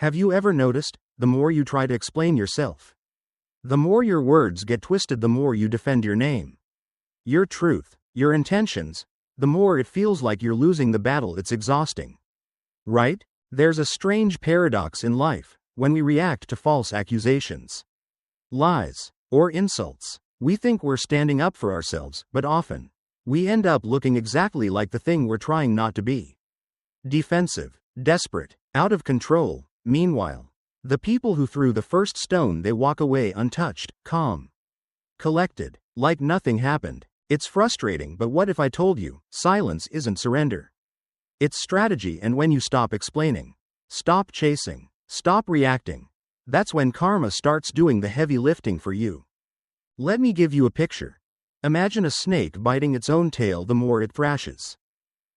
Have you ever noticed, the more you try to explain yourself, the more your words get twisted, the more you defend your name, your truth, your intentions, the more it feels like you're losing the battle. It's exhausting. Right? There's a strange paradox in life. When we react to false accusations, lies, or insults, we think we're standing up for ourselves, but often, we end up looking exactly like the thing we're trying not to be. Defensive, desperate, out of control. Meanwhile, the people who threw the first stone, they walk away untouched, calm, collected, like nothing happened. It's frustrating, but what if I told you, silence isn't surrender. It's strategy, and when you stop explaining, stop chasing, stop reacting, that's when karma starts doing the heavy lifting for you. Let me give you a picture. Imagine a snake biting its own tail. The more it thrashes,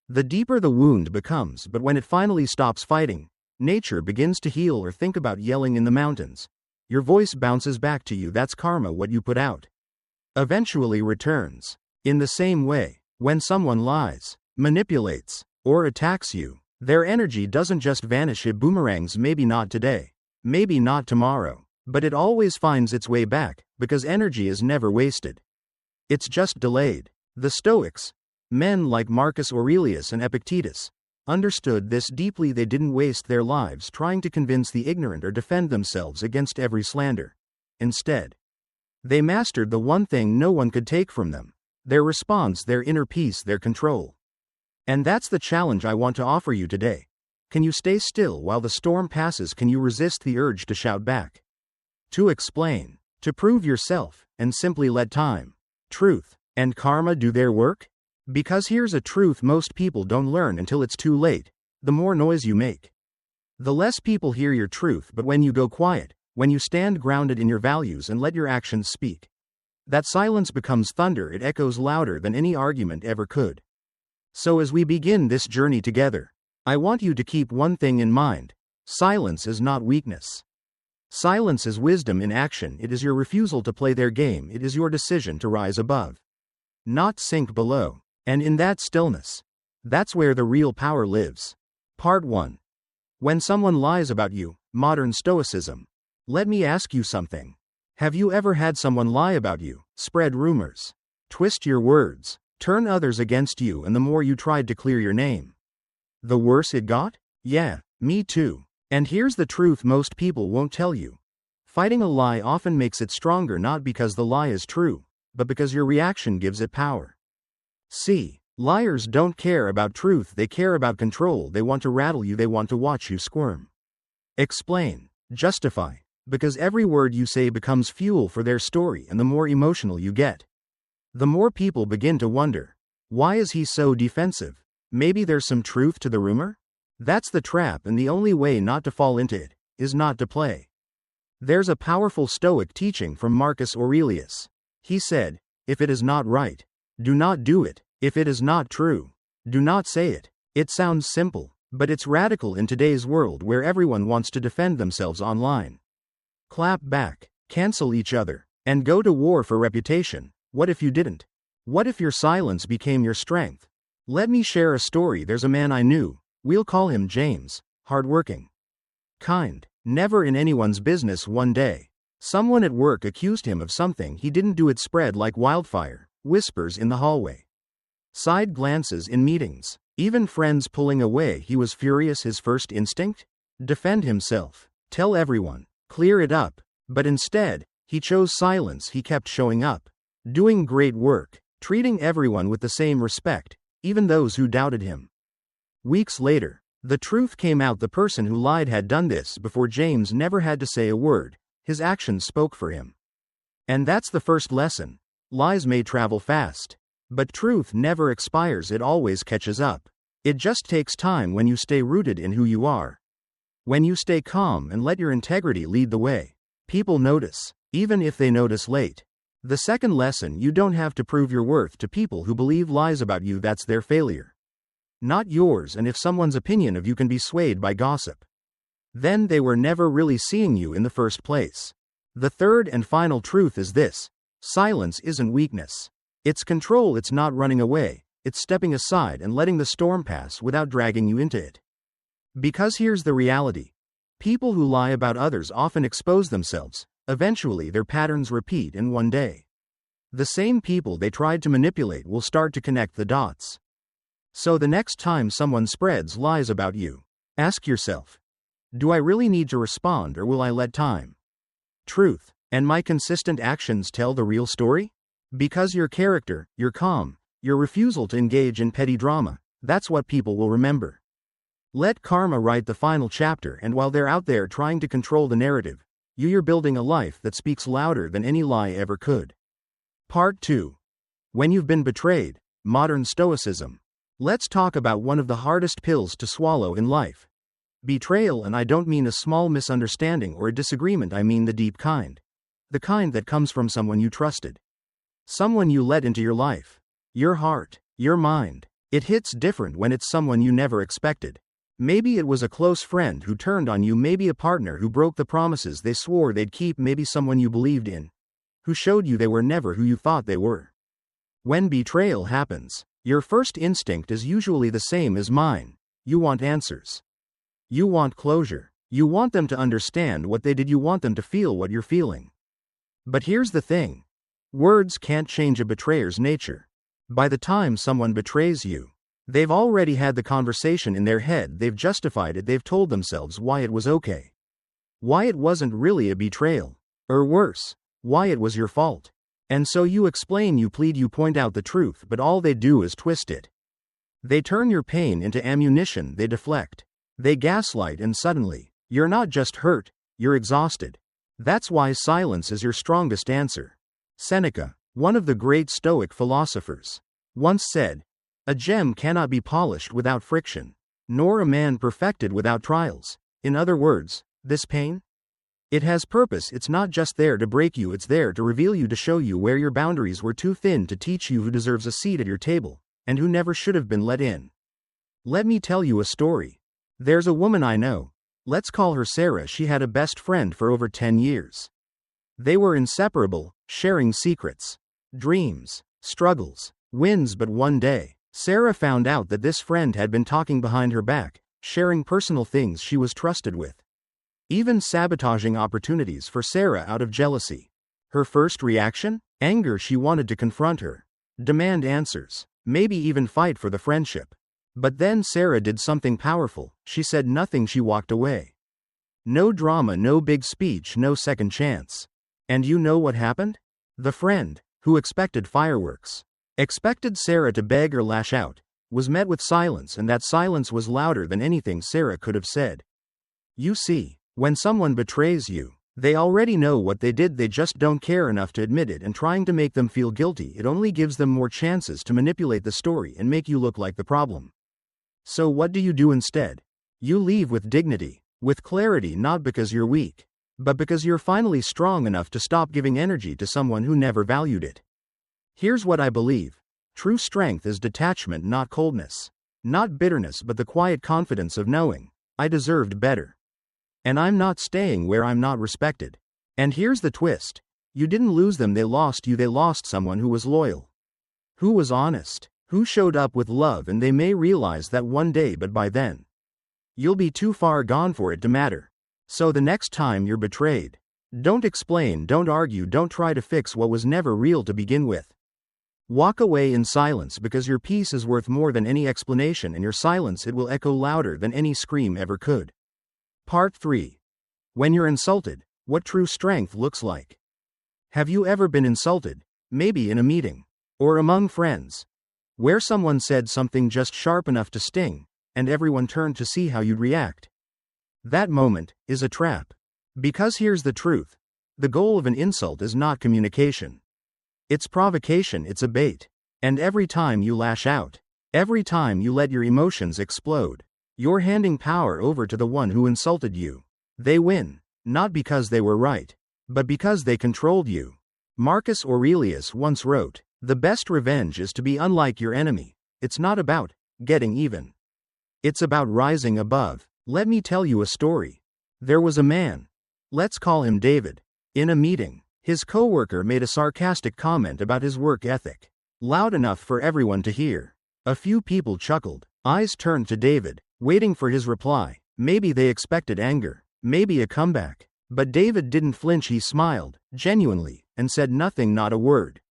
the deeper the wound becomes, but when it finally stops fighting, nature begins to heal. Or think about yelling in the mountains. Your voice bounces back to you. That's karma. What you put out eventually returns. In the same way, when someone lies, manipulates, or attacks you, their energy doesn't just vanish, it boomerangs. Maybe not today, maybe not tomorrow, but it always finds its way back, because energy is never wasted. It's just delayed. The Stoics, men like Marcus Aurelius and Epictetus, understood this deeply. They didn't waste their lives trying to convince the ignorant or defend themselves against every slander. Instead, they mastered the one thing no one could take from them: their response, their inner peace, their control. And that's the challenge I want to offer you today. Can you stay still while the storm passes? Can you resist the urge to shout back, to explain, to prove yourself, and simply let time, truth, and karma do their work? Because here's a truth most people don't learn until it's too late: the more noise you make, the less people hear your truth. But when you go quiet, when you stand grounded in your values and let your actions speak, that silence becomes thunder. It echoes louder than any argument ever could. So as we begin this journey together, I want you to keep one thing in mind: silence is not weakness. Silence is wisdom in action. It is your refusal to play their game. It is your decision to rise above, not sink below. And in that stillness, that's where the real power lives. Part 1. When someone lies about you, modern Stoicism. Let me ask you something. Have you ever had someone lie about you, spread rumors, twist your words, turn others against you, and the more you tried to clear your name, the worse it got? Yeah, me too. And here's the truth most people won't tell you. Fighting a lie often makes it stronger, not because the lie is true, but because your reaction gives it power. See, liars don't care about truth, they care about control. They want to rattle you, they want to watch you squirm. Explain, justify, because every word you say becomes fuel for their story, and the more emotional you get, the more people begin to wonder, why is he so defensive? Maybe there's some truth to the rumor? That's the trap, and the only way not to fall into it is not to play. There's a powerful Stoic teaching from Marcus Aurelius. He said, if it is not right, do not do it. If it is not true, do not say it. It sounds simple, but it's radical in today's world where everyone wants to defend themselves online. Clap back, cancel each other, and go to war for reputation. What if you didn't? What if your silence became your strength? Let me share a story. There's a man I knew. We'll call him James. Hardworking, kind, never in anyone's business. One day, someone at work accused him of something he didn't do. It spread like wildfire. Whispers in the hallway, side glances in meetings, even friends pulling away. He was furious. His first instinct? Defend himself, tell everyone, clear it up. But instead, he chose silence. He kept showing up, doing great work, treating everyone with the same respect, even those who doubted him. Weeks later, the truth came out. The person who lied had done this before. James never had to say a word. His actions spoke for him. And that's the first lesson. Lies may travel fast, but truth never expires. It always catches up. It just takes time when you stay rooted in who you are. When you stay calm and let your integrity lead the way, people notice, even if they notice late. The second lesson: you don't have to prove your worth to people who believe lies about you. That's their failure, not yours. And if someone's opinion of you can be swayed by gossip, then they were never really seeing you in the first place. The third and final truth is this: silence isn't weakness. It's control. It's not running away. It's stepping aside and letting the storm pass without dragging you into it. Because here's the reality. People who lie about others often expose themselves. Eventually, their patterns repeat in one day. The same people they tried to manipulate will start to connect the dots. So the next time someone spreads lies about you, ask yourself, do I really need to respond or will I let time, truth, and my consistent actions tell the real story? Because your character, your calm, your refusal to engage in petty drama, that's what people will remember. Let karma write the final chapter, and while they're out there trying to control the narrative, you're building a life that speaks louder than any lie ever could. Part 2. When you've been betrayed, modern Stoicism. Let's talk about one of the hardest pills to swallow in life. Betrayal, and I don't mean a small misunderstanding or a disagreement, I mean the deep kind. The kind that comes from someone you trusted. Someone you let into your life. Your heart, your mind. It hits different when it's someone you never expected. Maybe it was a close friend who turned on you, maybe a partner who broke the promises they swore they'd keep, maybe someone you believed in, who showed you they were never who you thought they were. When betrayal happens, your first instinct is usually the same as mine. You want answers. You want closure. You want them to understand what they did. You want them to feel what you're feeling. But here's the thing. Words can't change a betrayer's nature. By the time someone betrays you, they've already had the conversation in their head, they've justified it, they've told themselves why it was okay. Why it wasn't really a betrayal. Or worse, why it was your fault. And so you explain, you plead, you point out the truth, but all they do is twist it. They turn your pain into ammunition, they deflect. They gaslight, and suddenly, you're not just hurt, you're exhausted. That's why silence is your strongest answer. Seneca, one of the great Stoic philosophers, once said, "A gem cannot be polished without friction, nor a man perfected without trials." In other words, this pain? It has purpose. It's not just there to break you, it's there to reveal you, to show you where your boundaries were too thin, to teach you who deserves a seat at your table, and who never should have been let in. Let me tell you a story. There's a woman I know. Let's call her Sarah. She had a best friend for over 10 years. They were inseparable, sharing secrets, dreams, struggles, wins. But one day, Sarah found out that this friend had been talking behind her back, sharing personal things she was trusted with, even sabotaging opportunities for Sarah out of jealousy. Her first reaction? Anger. She wanted to confront her, demand answers, maybe even fight for the friendship. But then Sarah did something powerful. She said nothing. She walked away. No drama, no big speech, no second chance. And you know what happened? The friend, who expected fireworks, expected Sarah to beg or lash out, was met with silence, and that silence was louder than anything Sarah could have said. You see, when someone betrays you, they already know what they did, they just don't care enough to admit it, and trying to make them feel guilty, it only gives them more chances to manipulate the story and make you look like the problem. So what do you do instead? You leave with dignity, with clarity, not because you're weak, but because you're finally strong enough to stop giving energy to someone who never valued it. Here's what I believe. True strength is detachment, not coldness. Not bitterness, but the quiet confidence of knowing, I deserved better. And I'm not staying where I'm not respected. And here's the twist. You didn't lose them, they lost you. They lost someone who was loyal, who was honest, who showed up with love, and they may realize that one day, but by then, you'll be too far gone for it to matter. So the next time you're betrayed, don't explain, don't argue, don't try to fix what was never real to begin with. Walk away in silence, because your peace is worth more than any explanation, and your silence, it will echo louder than any scream ever could. Part 3. When you're insulted, what true strength looks like. Have you ever been insulted? Maybe in a meeting, or among friends, where someone said something just sharp enough to sting, and everyone turned to see how you'd react. That moment is a trap. Because here's the truth. The goal of an insult is not communication. It's provocation, it's a bait. And every time you lash out, every time you let your emotions explode, you're handing power over to the one who insulted you. They win, not because they were right, but because they controlled you. Marcus Aurelius once wrote, "The best revenge is to be unlike your enemy." It's not about getting even. It's about rising above. Let me tell you a story. There was a man. Let's call him David. In a meeting, his coworker made a sarcastic comment about his work ethic, loud enough for everyone to hear. A few people chuckled. Eyes turned to David, waiting for his reply. Maybe they expected anger. maybe a comeback. But David didn't flinch, he smiled, genuinely, and said nothing, not a word.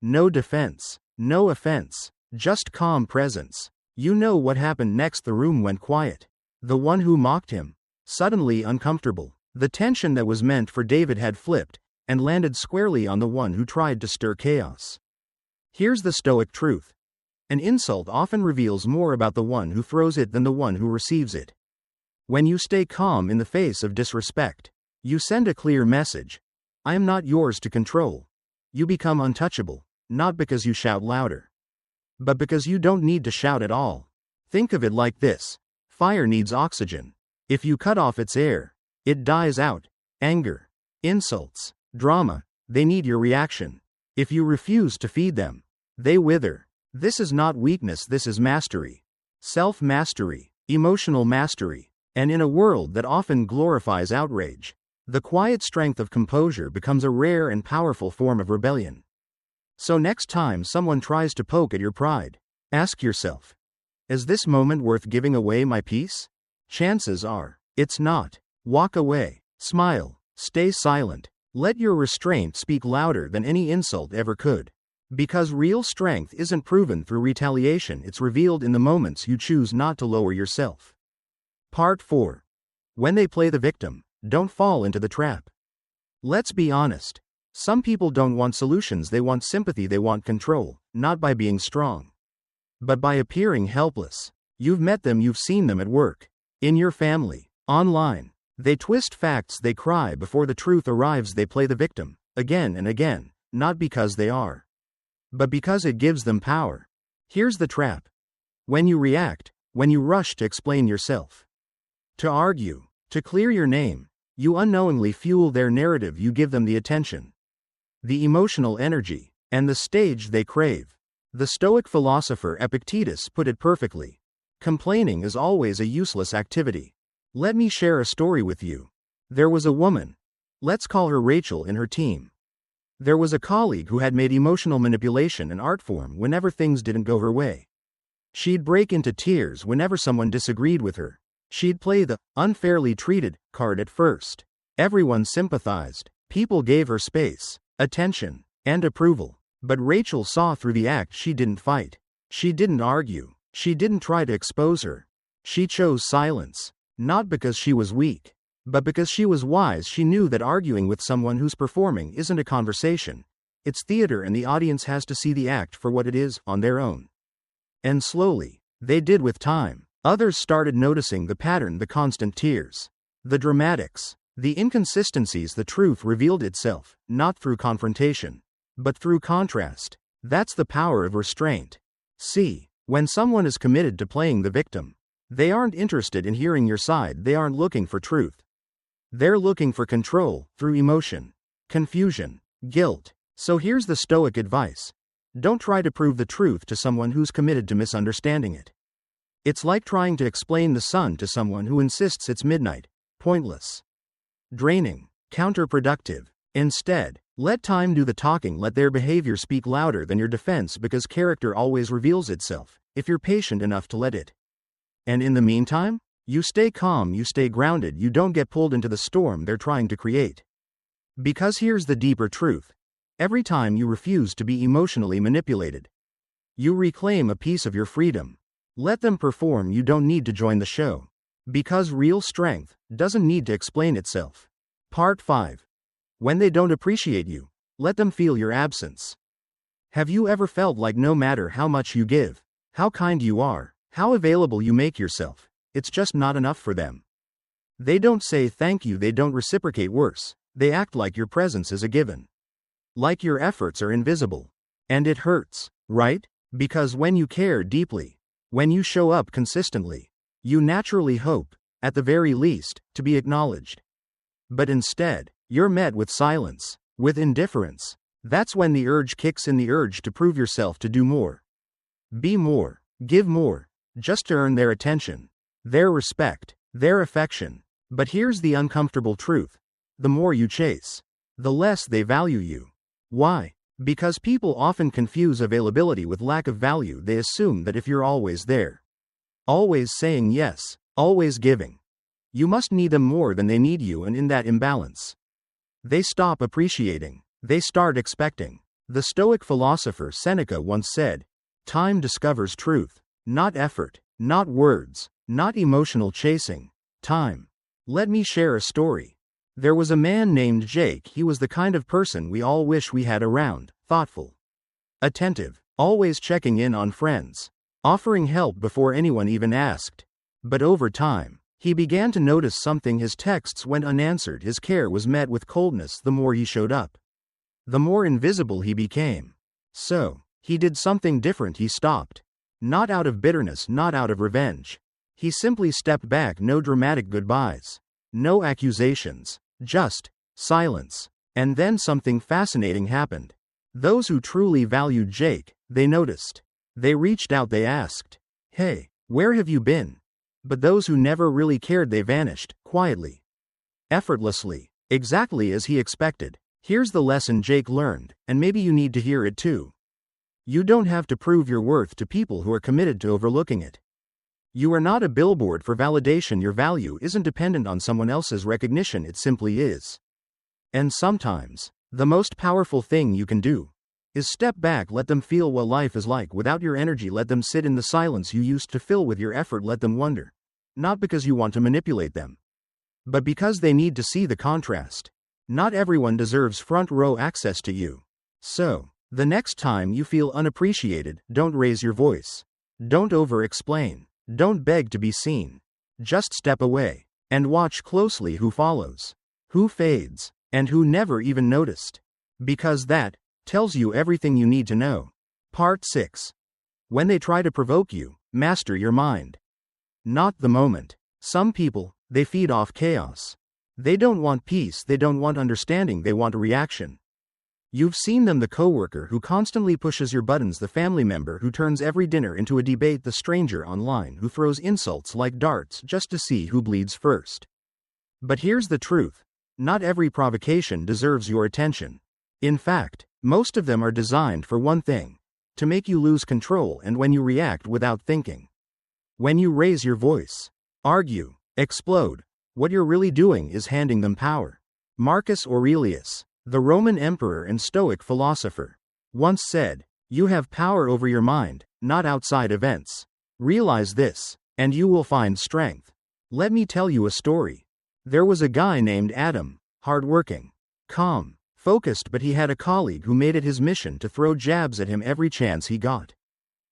No defense, no offense, just calm presence. You know what happened next? The room went quiet. The one who mocked him, suddenly uncomfortable. The tension that was meant for David had flipped, and landed squarely on the one who tried to stir chaos. Here's the Stoic truth. An insult often reveals more about the one who throws it than the one who receives it. When you stay calm in the face of disrespect, you send a clear message. I am not yours to control. You become untouchable, not because you shout louder, but because you don't need to shout at all. Think of it like this. Fire needs oxygen. If you cut off its air, it dies out. Anger, insults, drama, they need your reaction. If you refuse to feed them, they wither. This is not weakness, this is mastery. Self-mastery, emotional mastery. And in a world that often glorifies outrage, the quiet strength of composure becomes a rare and powerful form of rebellion. So next time someone tries to poke at your pride, ask yourself, is this moment worth giving away my peace? Chances are, it's not. Walk away, smile, stay silent. Let your restraint speak louder than any insult ever could. Because real strength isn't proven through retaliation, it's revealed in the moments you choose not to lower yourself. Part 4. When they play the victim, don't fall into the trap. Let's be honest. Some people don't want solutions, they want sympathy, they want control, not by being strong, but by appearing helpless. You've met them, you've seen them at work, in your family, online. They twist facts, they cry before the truth arrives, they play the victim, again and again, not because they are, but because it gives them power. Here's the trap. When you react, when you rush to explain yourself, to argue, to clear your name, you unknowingly fuel their narrative, you give them the attention, the emotional energy, and the stage they crave. The Stoic philosopher Epictetus put it perfectly. Complaining is always a useless activity. Let me share a story with you. There was a woman, let's call her Rachel, in her team. There was a colleague who had made emotional manipulation an art form whenever things didn't go her way. She'd break into tears whenever someone disagreed with her. She'd play the unfairly treated card at first. Everyone sympathized. People gave her space, attention, and approval. But Rachel saw through the act. She didn't fight. She didn't argue. She didn't try to expose her. She chose silence. Not because she was weak, but because she was wise. She knew that arguing with someone who's performing isn't a conversation. It's theater, and the audience has to see the act for what it is on their own. And slowly, they did. With time, others started noticing the pattern, the constant tears, the dramatics, the inconsistencies. The truth revealed itself, not through confrontation, but through contrast. That's the power of restraint. See, when someone is committed to playing the victim, they aren't interested in hearing your side, they aren't looking for truth. They're looking for control, through emotion, confusion, guilt. So here's the Stoic advice. Don't try to prove the truth to someone who's committed to misunderstanding it. It's like trying to explain the sun to someone who insists it's midnight. Pointless, draining, counterproductive. Instead, let time do the talking, let their behavior speak louder than your defense, because character always reveals itself, if you're patient enough to let it. And in the meantime, you stay calm, you stay grounded, you don't get pulled into the storm they're trying to create. Because here's the deeper truth. Every time you refuse to be emotionally manipulated, you reclaim a piece of your freedom. Let them perform, you don't need to join the show. Because real strength doesn't need to explain itself. Part 5. When they don't appreciate you, let them feel your absence. Have you ever felt like no matter how much you give, how kind you are, how available you make yourself, it's just not enough for them? They don't say thank you, they don't reciprocate. Worse, they act like your presence is a given, like your efforts are invisible. And it hurts, right? Because when you care deeply, when you show up consistently, you naturally hope, at the very least, to be acknowledged. But instead, you're met with silence, with indifference. That's when the urge kicks in, the urge to prove yourself, to do more, be more, give more, just to earn their attention, their respect, their affection. But here's the uncomfortable truth. The more you chase, the less they value you. Why? Because people often confuse availability with lack of value. They assume that if you're always there, always saying yes, always giving, You must need them more than they need you, and in that imbalance, they stop appreciating. They start expecting. The Stoic philosopher Seneca once said, "Time discovers truth, not effort, not words, not emotional chasing. Time." Let me share a story. There was a man named Jake. He was the kind of person we all wish we had around: thoughtful, attentive, always checking in on friends, offering help before anyone even asked. But over time, he began to notice something. His texts went unanswered, his care was met with coldness. The more he showed up, the more invisible he became. So, he did something different. He stopped. Not out of bitterness, not out of revenge. He simply stepped back. No dramatic goodbyes, no accusations, just silence. And then something fascinating happened. Those who truly valued Jake, they noticed. They reached out, they asked, "Hey, where have you been?" But those who never really cared, they vanished, quietly, effortlessly, exactly as he expected. Here's the lesson Jake learned, and maybe you need to hear it too. You don't have to prove your worth to people who are committed to overlooking it. You are not a billboard for validation. Your value isn't dependent on someone else's recognition, it simply is. And sometimes, the most powerful thing you can do is step back. Let them feel what life is like without your energy. Let them sit in the silence you used to fill with your effort. Let them wonder. Not because you want to manipulate them, but because they need to see the contrast. Not everyone deserves front row access to you. So, the next time you feel unappreciated, don't raise your voice. Don't over-explain. Don't beg to be seen. Just step away and watch closely who follows, who fades, and who never even noticed. Because that tells you everything you need to know. Part 6. When they try to provoke you, master your mind, not the moment. Some people, they feed off chaos. They don't want peace, they don't want understanding, they want a reaction. You've seen them: the coworker who constantly pushes your buttons, the family member who turns every dinner into a debate, the stranger online who throws insults like darts just to see who bleeds first. But here's the truth: not every provocation deserves your attention. In fact, most of them are designed for one thing: to make you lose control. And when you react without thinking, when you raise your voice, argue, explode, what you're really doing is handing them power. Marcus Aurelius, the Roman emperor and Stoic philosopher, once said, "You have power over your mind, not outside events. Realize this, and you will find strength." Let me tell you a story. There was a guy named Adam, hardworking, calm, focused, but he had a colleague who made it his mission to throw jabs at him every chance he got.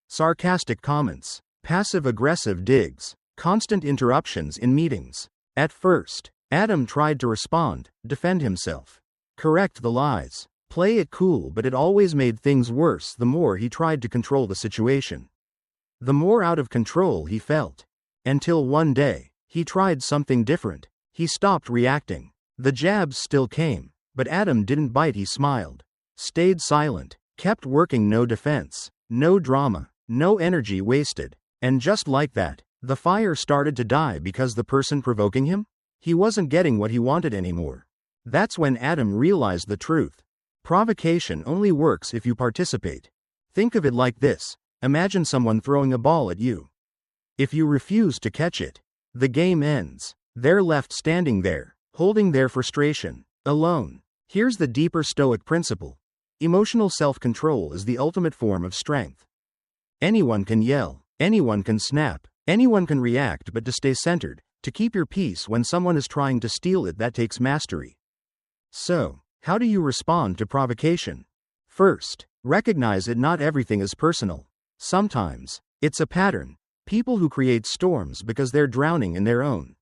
Sarcastic comments, passive-aggressive digs, constant interruptions in meetings. At first, Adam tried to respond, defend himself, correct the lies, play it cool, but it always made things worse. The more he tried to control the situation, the more out of control he felt. Until one day, he tried something different. He stopped reacting. The jabs still came, but Adam didn't bite. He smiled, stayed silent, kept working. No defense, no drama, no energy wasted. And just like that, the fire started to die because the person provoking him, he wasn't getting what he wanted anymore. That's when Adam realized the truth. Provocation only works if you participate. Think of it like this: imagine someone throwing a ball at you. If you refuse to catch it, the game ends. They're left standing there, holding their frustration, alone. Here's the deeper Stoic principle: emotional self-control is the ultimate form of strength. Anyone can yell, anyone can snap, anyone can react, but to stay centered, to keep your peace when someone is trying to steal it, that takes mastery. So, how do you respond to provocation? First, recognize it. Not everything is personal. Sometimes, it's a pattern. People who create storms because they're drowning in their own.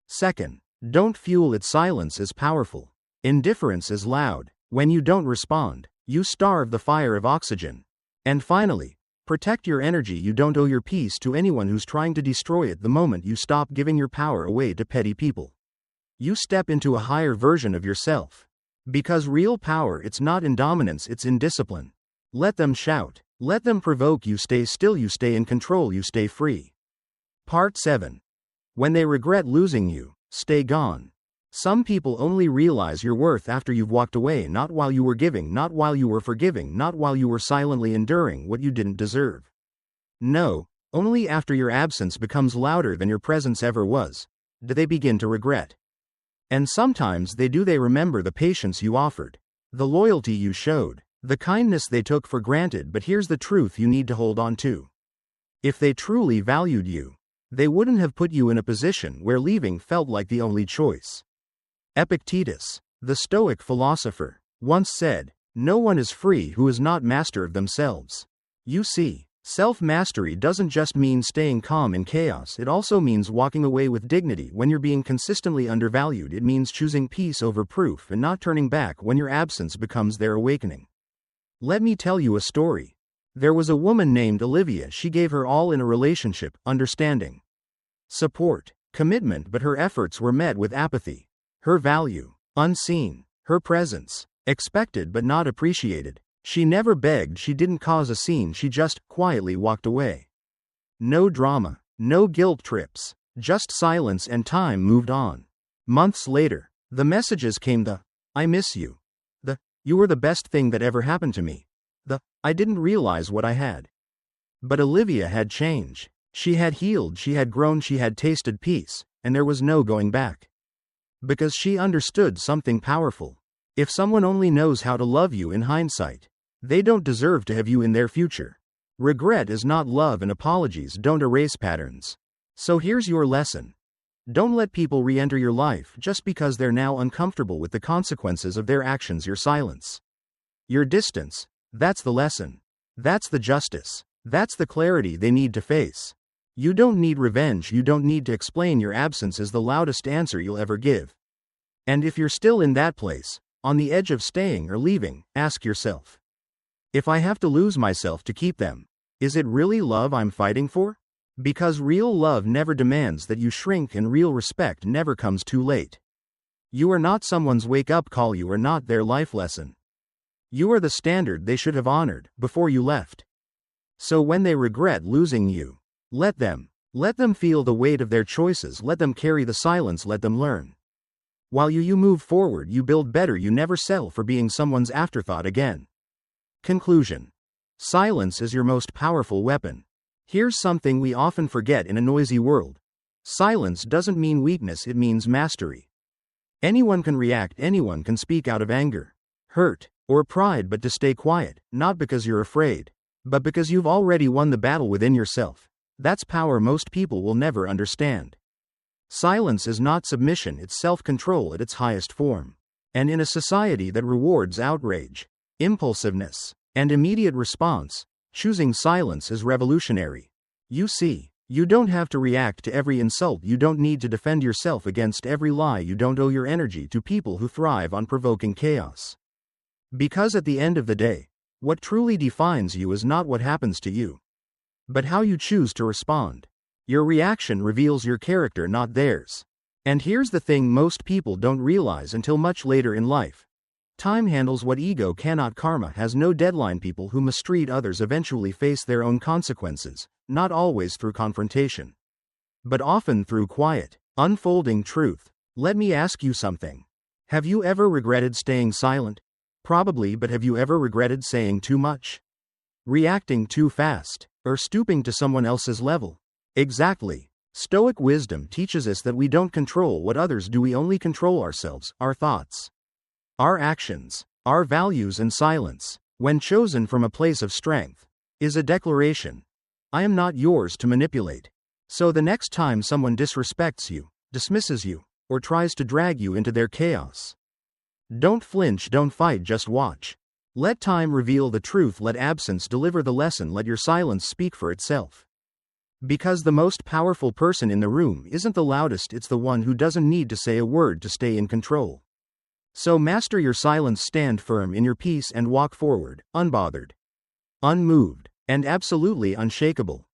Second, don't fuel it. Silence is powerful. Indifference is loud. When you don't respond, you starve the fire of oxygen. And finally, protect your energy. You don't owe your peace to anyone who's trying to destroy it. The moment you stop giving your power away to petty people, you step into a higher version of yourself. Because real power, it's not in dominance, it's in discipline. Let them shout. Let them provoke you. Stay still. You stay in control. You stay free. Part 7. When they regret losing you, stay gone. Some people only realize your worth after you've walked away, not while you were giving, not while you were forgiving, not while you were silently enduring what you didn't deserve. No, only after your absence becomes louder than your presence ever was. do they begin to regret. And sometimes they do. They remember the patience you offered, the loyalty you showed, the kindness they took for granted. But here's the truth you need to hold on to. If they truly valued you, they wouldn't have put you in a position where leaving felt like the only choice. Epictetus, the Stoic philosopher, once said, "No one is free who is not master of themselves." You see, self-mastery doesn't just mean staying calm in chaos. It also means walking away with dignity when you're being consistently undervalued. It means choosing peace over proof and not turning back when your absence becomes their awakening. Let me tell you a story. There was a woman named Olivia. She gave her all in a relationship, understanding, support, commitment, but her efforts were met with apathy. Her value, unseen. Her presence, expected but not appreciated. She never begged, she didn't cause a scene, she just quietly walked away. No drama, no guilt trips, just silence, and time moved on. Months later, the messages came: the "I miss you," the "You were the best thing that ever happened to me," the "I didn't realize what I had." But Olivia had changed. She had healed, she had grown, she had tasted peace, and there was no going back. Because she understood something powerful. If someone only knows how to love you in hindsight, they don't deserve to have you in their future. Regret is not love, and apologies don't erase patterns. So here's your lesson. Don't let people re-enter your life just because they're now uncomfortable with the consequences of their actions. Your silence, your distance, that's the lesson. That's the justice. That's the clarity they need to face. You don't need revenge, you don't need to explain. Your absence is the loudest answer you'll ever give. And if you're still in that place, on the edge of staying or leaving, ask yourself, if I have to lose myself to keep them, is it really love I'm fighting for? Because real love never demands that you shrink, and real respect never comes too late. You are not someone's wake-up call, you are not their life lesson. You are the standard they should have honored before you left. So when they regret losing you, let them feel the weight of their choices, let them carry the silence, let them learn. While you move forward, you build better, you never settle for being someone's afterthought again. Conclusion. Silence is your most powerful weapon. Here's something we often forget in a noisy world. Silence doesn't mean weakness, it means mastery. Anyone can react, anyone can speak out of anger, hurt, or pride, but to stay quiet, not because you're afraid, but because you've already won the battle within yourself. That's power most people will never understand. Silence is not submission, it's self-control at its highest form. And in a society that rewards outrage, impulsiveness, and immediate response, choosing silence is revolutionary. You see, you don't have to react to every insult, you don't need to defend yourself against every lie, you don't owe your energy to people who thrive on provoking chaos. Because at the end of the day, what truly defines you is not what happens to you, but how you choose to respond. Your reaction reveals your character, not theirs. And here's the thing most people don't realize until much later in life. Time handles what ego cannot. Karma has no deadline. People who mistreat others eventually face their own consequences, not always through confrontation, but often through quiet, unfolding truth. Let me ask you something. Have you ever regretted staying silent? Probably, but have you ever regretted saying too much? Reacting too fast? Or stooping to someone else's level? Exactly. Stoic wisdom teaches us that we don't control what others do, we only control ourselves, our thoughts, our actions, our values, and silence, when chosen from a place of strength, is a declaration. I am not yours to manipulate. So the next time someone disrespects you, dismisses you, or tries to drag you into their chaos, don't flinch, don't fight, just watch. Let time reveal the truth, let absence deliver the lesson, let your silence speak for itself. Because the most powerful person in the room isn't the loudest, it's the one who doesn't need to say a word to stay in control. So master your silence, stand firm in your peace, and walk forward, unbothered, unmoved, and absolutely unshakable.